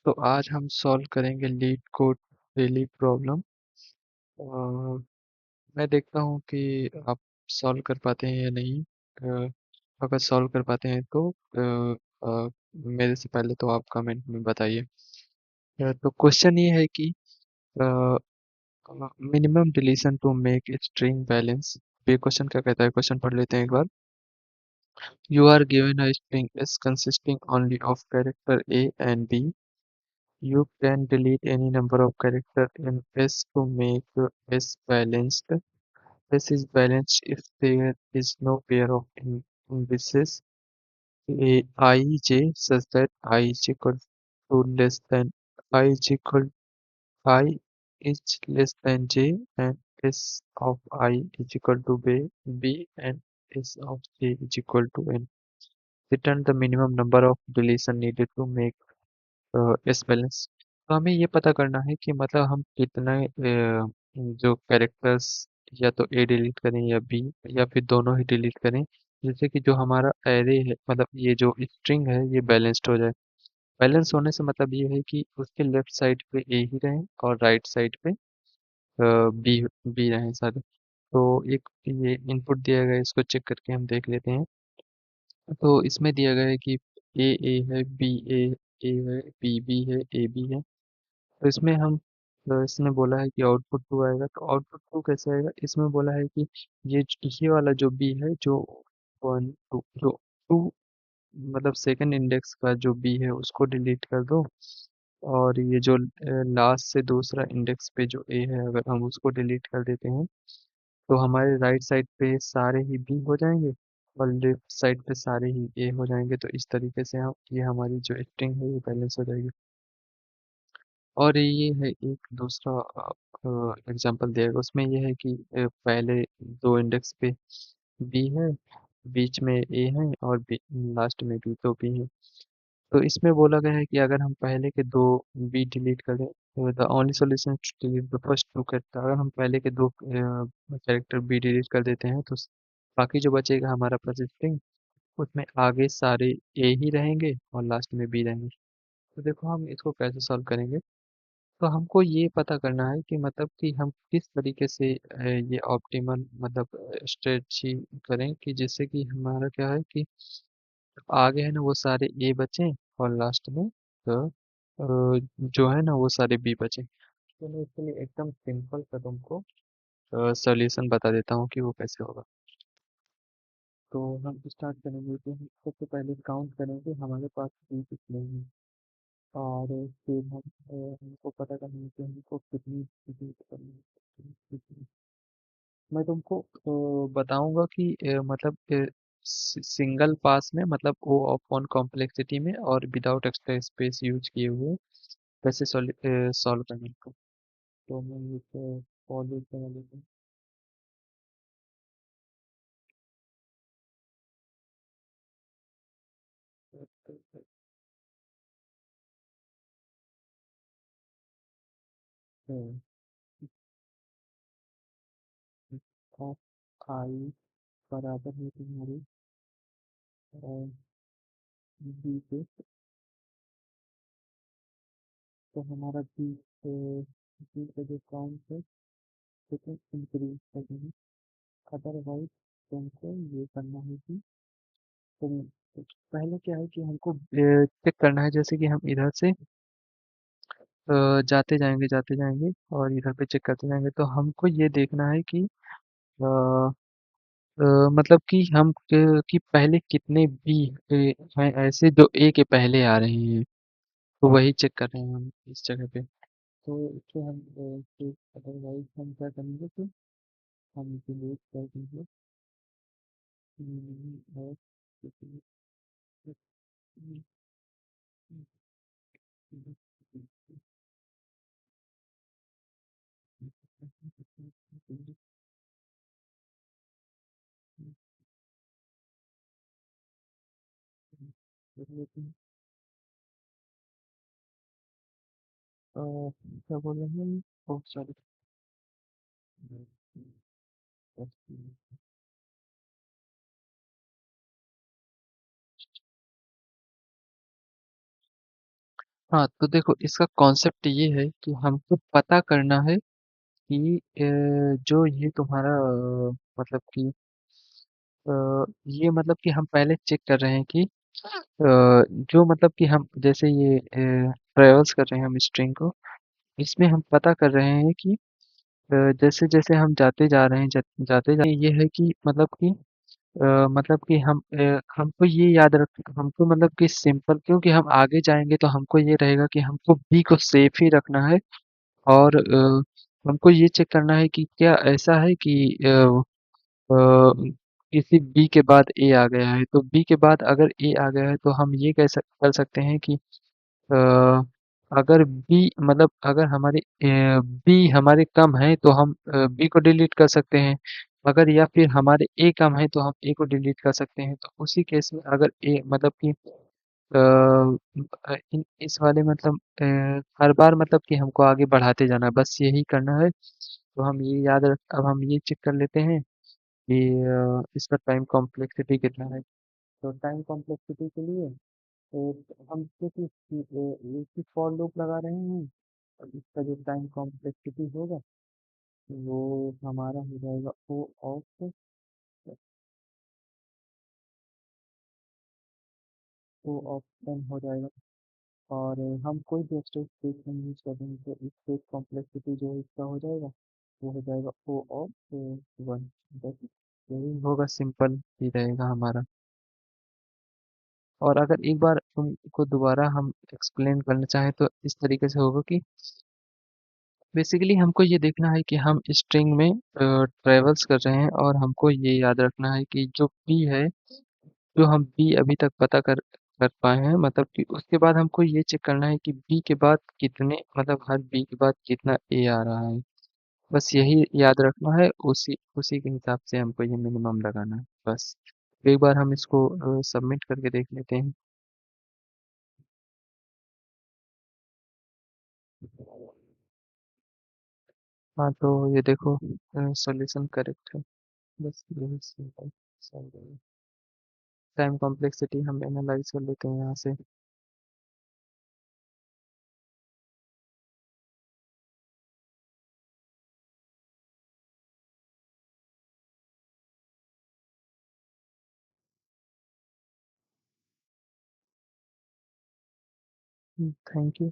तो आज हम सॉल्व करेंगे लीड कोड डेली प्रॉब्लम। मैं देखता हूँ कि आप सॉल्व कर पाते हैं या नहीं। अगर सॉल्व कर पाते हैं तो मेरे से पहले तो आप कमेंट में बताइए। तो क्वेश्चन ये है कि minimum deletion to make string balance. ये क्वेश्चन क्या कहता है, क्वेश्चन पढ़ लेते हैं एक बार। You are given a string is consisting only of character A and B. You can delete any number of characters in S to make S balanced. S is balanced if there is no pair of indices ij such that I is equal to less than I is equal I is less than j and S of I is equal to b and S of j is equal to n. Return the minimum number of deletion needed to make S balance. तो हमें ये पता करना है कि मतलब हम कितने जो कैरेक्टर्स या तो ए डिलीट करें या बी या फिर दोनों ही डिलीट करें, जिससे कि जो हमारा एरे है मतलब ये जो स्ट्रिंग है ये बैलेंस्ड हो जाए। बैलेंस होने से मतलब ये है कि उसके लेफ्ट साइड पे ए ही रहें और राइट साइड पे बी बी रहें सारे। तो एक ये इनपुट दिया गया है, इसको चेक करके हम देख लेते हैं। तो इसमें दिया गया है कि ए है, बी ए है, बी है, ए बी है। तो इसमें हम इसने बोला है कि आउटपुट टू आएगा। तो आउटपुट टू कैसे आएगा, इसमें बोला है कि ये वाला जो बी है जो वन टू जो टू मतलब सेकंड इंडेक्स का जो बी है उसको डिलीट कर दो। और ये जो लास्ट से दूसरा इंडेक्स पे जो ए है अगर हम उसको डिलीट कर देते हैं तो हमारे राइट साइड पे सारे ही बी हो जाएंगे और लेफ्ट साइड पे सारे ही ए हो जाएंगे। तो इस तरीके से हम ये हमारी जो स्ट्रिंग है ये बैलेंस हो जाएगी। और ये है एक दूसरा एग्जांपल दिया गया, उसमें ये है कि पहले दो इंडेक्स पे बी है, बीच में ए है और लास्ट में भी दो बी है। तो इसमें बोला गया है कि अगर हम पहले के दो बी डिलीट कर दें तो the only solution to delete the first two character. अगर हम पहले के दो कैरेक्टर बी डिलीट कर देते हैं तो बाकी जो बचेगा हमारा प्रोसेसिंग उसमें आगे सारे ए ही रहेंगे और लास्ट में बी रहेंगे। तो देखो हम इसको कैसे सॉल्व करेंगे। तो हमको ये पता करना है कि मतलब कि हम किस तरीके से ये ऑप्टिमल मतलब स्ट्रेटजी करें कि जिससे कि हमारा क्या है कि आगे है ना वो सारे ए बचें और लास्ट में जो है ना वो सारे बी बचें। तो मैं इसके लिए एकदम सिंपल सा तुमको सॉल्यूशन बता देता हूँ कि वो कैसे होगा। तो हम स्टार्ट करेंगे कि हम सबसे पहले काउंट करेंगे हमारे पास बी कितने हैं। और फिर हम हमको पता करना है कि हमको कितनी कितनी करनी है। मैं तुमको बताऊंगा कि मतलब सिंगल पास में मतलब ओ ऑफ वन कॉम्प्लेक्सिटी में और विदाउट एक्स्ट्रा स्पेस यूज किए हुए कैसे सॉल्व करने को। तो मैं ये फॉलो कर लेता हूँ। ऑफ आई बराबर है तुम्हारी बी पे। तो हमारा बी बी का जो काउंट है उसे इंक्रीज करेंगे। अदरवाइज तुमको ये करना है कि तुम पहले क्या है कि हमको चेक करना है, जैसे कि हम इधर से जाते जाएंगे और इधर पे चेक करते जाएंगे। तो हमको ये देखना है कि मतलब कि कि पहले कितने बी हैं ऐसे जो ए के पहले आ रहे हैं। तो वही चेक कर रहे हैं हम इस जगह पे। तो इससे हम अदरवाइज हम क्या करेंगे कि हम डिलीट कर देंगे। और क्या बोल रहे हैं, ओह सॉरी। हाँ, तो देखो इसका कॉन्सेप्ट ये है कि हमको पता करना है कि जो ये तुम्हारा मतलब कि ये मतलब कि हम पहले चेक कर रहे हैं कि जो मतलब कि हम जैसे ये ट्रेवल्स कर रहे हैं हम स्ट्रिंग को, इसमें हम पता कर रहे हैं कि जैसे जैसे हम जाते जा रहे हैं जाते जाते ये है कि मतलब कि हमको ये याद रख हमको मतलब कि सिंपल क्योंकि हम आगे जाएंगे तो हमको ये रहेगा कि हमको बी को सेफ ही रखना है और हमको ये चेक करना है कि क्या ऐसा है कि अ, किसी बी के बाद ए आ गया है तो बी के बाद अगर ए आ गया है तो हम ये कर सकते हैं कि अ, अगर बी मतलब अगर हमारे बी हमारे कम है तो हम बी को डिलीट कर सकते हैं अगर या फिर हमारे ए कम है तो हम ए को डिलीट कर सकते हैं तो उसी केस में अगर ए मतलब कि इस वाले मतलब हर बार मतलब कि हमको आगे बढ़ाते जाना है बस यही करना है तो हम ये याद रख अब हम ये चेक कर लेते हैं कि इसका टाइम कॉम्प्लेक्सिटी कितना है तो टाइम कॉम्प्लेक्सिटी के लिए तो हम क्योंकि इसकी फॉर लूप लगा रहे हैं और इसका जो टाइम कॉम्प्लेक्सिटी होगा वो हमारा हो जाएगा ओ ऑफ टेन हो जाएगा और हम कोई भी स्टेट स्पेस में यूज करेंगे तो स्पेस कॉम्प्लेक्सिटी जो है इसका हो जाएगा वो हो जाएगा ओ ऑफ वन बस यही होगा सिंपल ही रहेगा हमारा और अगर एक बार उनको दोबारा हम एक्सप्लेन करना चाहें तो इस तरीके से होगा कि बेसिकली हमको ये देखना है कि हम स्ट्रिंग में ट्रेवल्स कर रहे हैं और हमको ये याद रखना है कि जो पी है जो हम बी अभी तक पता कर पाए हैं मतलब कि उसके बाद हमको ये चेक करना है कि बी के बाद कितने मतलब हर बी के बाद कितना ए आ रहा है बस यही याद रखना है उसी उसी के हिसाब से हमको ये मिनिमम लगाना है बस एक बार हम इसको सबमिट करके देख लेते हैं हाँ तो ये देखो सॉल्यूशन करेक्ट है बस यही सिंपल टाइम कॉम्प्लेक्सिटी हम एनालाइज कर लेते हैं यहाँ से थैंक यू